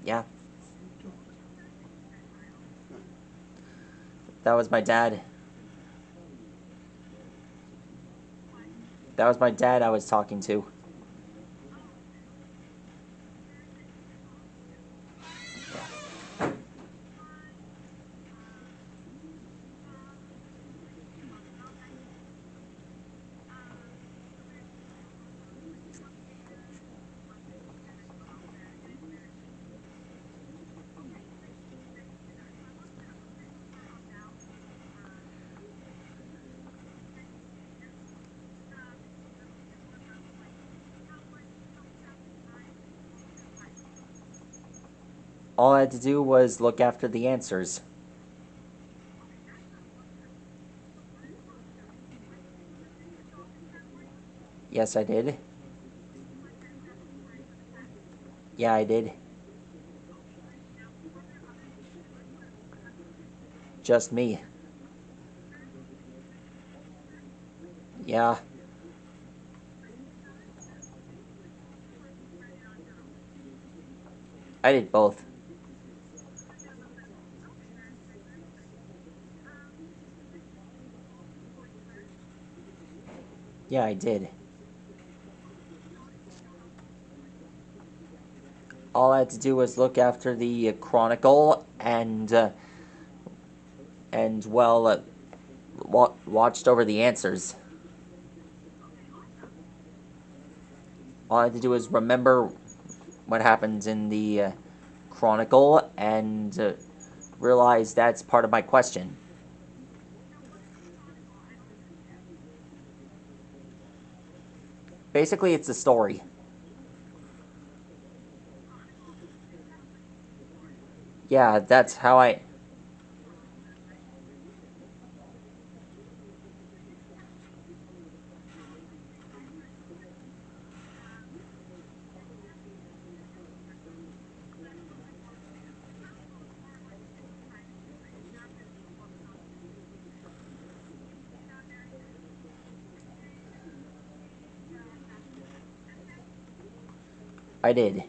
Yeah. That was my dad. That was my dad I was talking to. All I had to do was look after the answers. Yes, I did. Yeah, I did. Just me. Yeah, I did both. Yeah, I did. All I had to do was look after the Chronicle and well, watched over the answers. All I had to do was remember what happens in the Chronicle and realize that's part of my question. Basically, it's a story. Yeah, that's how I did.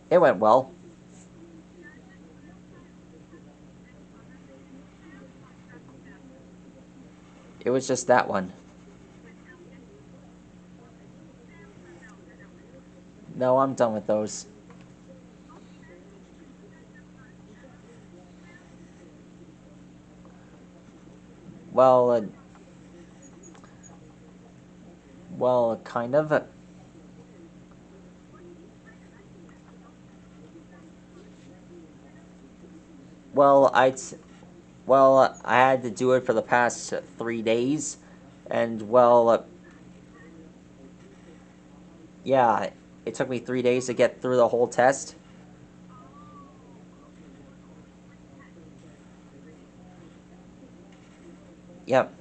It went well. It was just that one. No, I'm done with those. Well, kind of. Well, I had to do it for the past 3 days, and yeah, it took me 3 days to get through the whole test. Yep,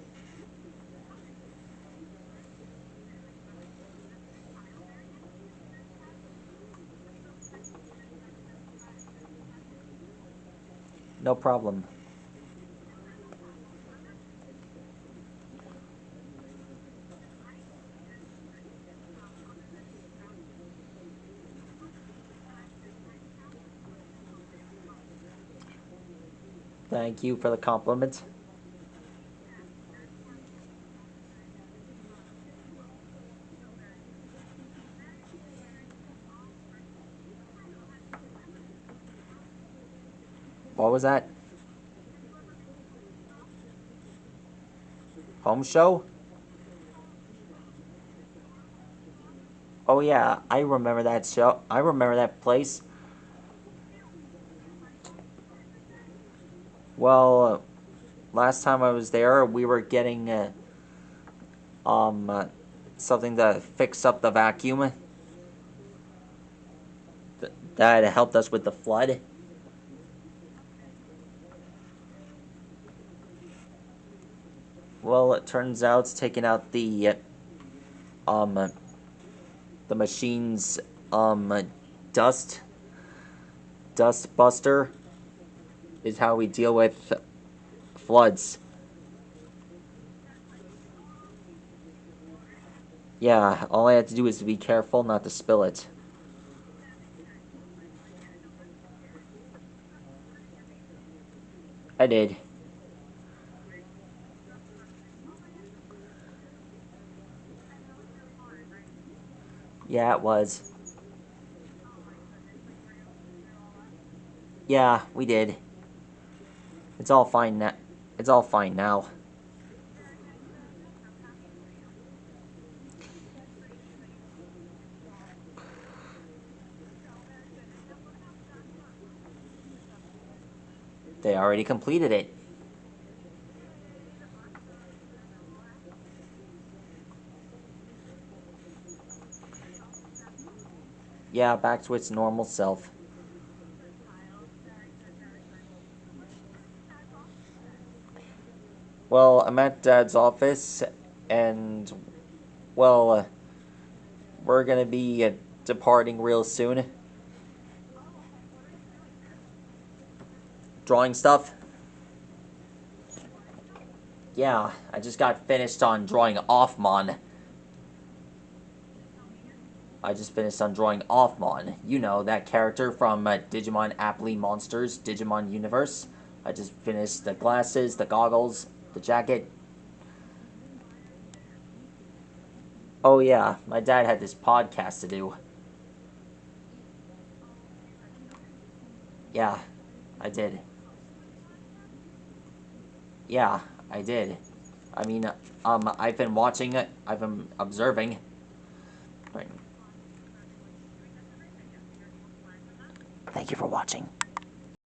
no problem. Thank you for the compliment. What was that? Home show? Oh yeah, I remember that show. I remember that place. Well, last time I was there, we were getting um uh, something to fix up the vacuum that helped us with the flood. Well, it turns out it's taking out um uh, the machine's dust dust buster is how we deal with floods. Yeah, all I had to do is be careful not to spill it. I did. Yeah, it was. Yeah, we did. It's all fine now. It's all fine now. They already completed it. Yeah, back to its normal self. Well, I'm at Dad's office, and, well, we're gonna be departing real soon. Drawing stuff? Yeah, I just got finished on drawing offmon. I just finished on drawing offmon. You know, that character from Digimon Aptly Monsters, Digimon Universe. I just finished the glasses, the goggles, the jacket. Oh yeah, my dad had this podcast to do. Yeah, I did. Yeah, I did. I mean, I've been watching it. I've been observing. Right. Thank you for watching.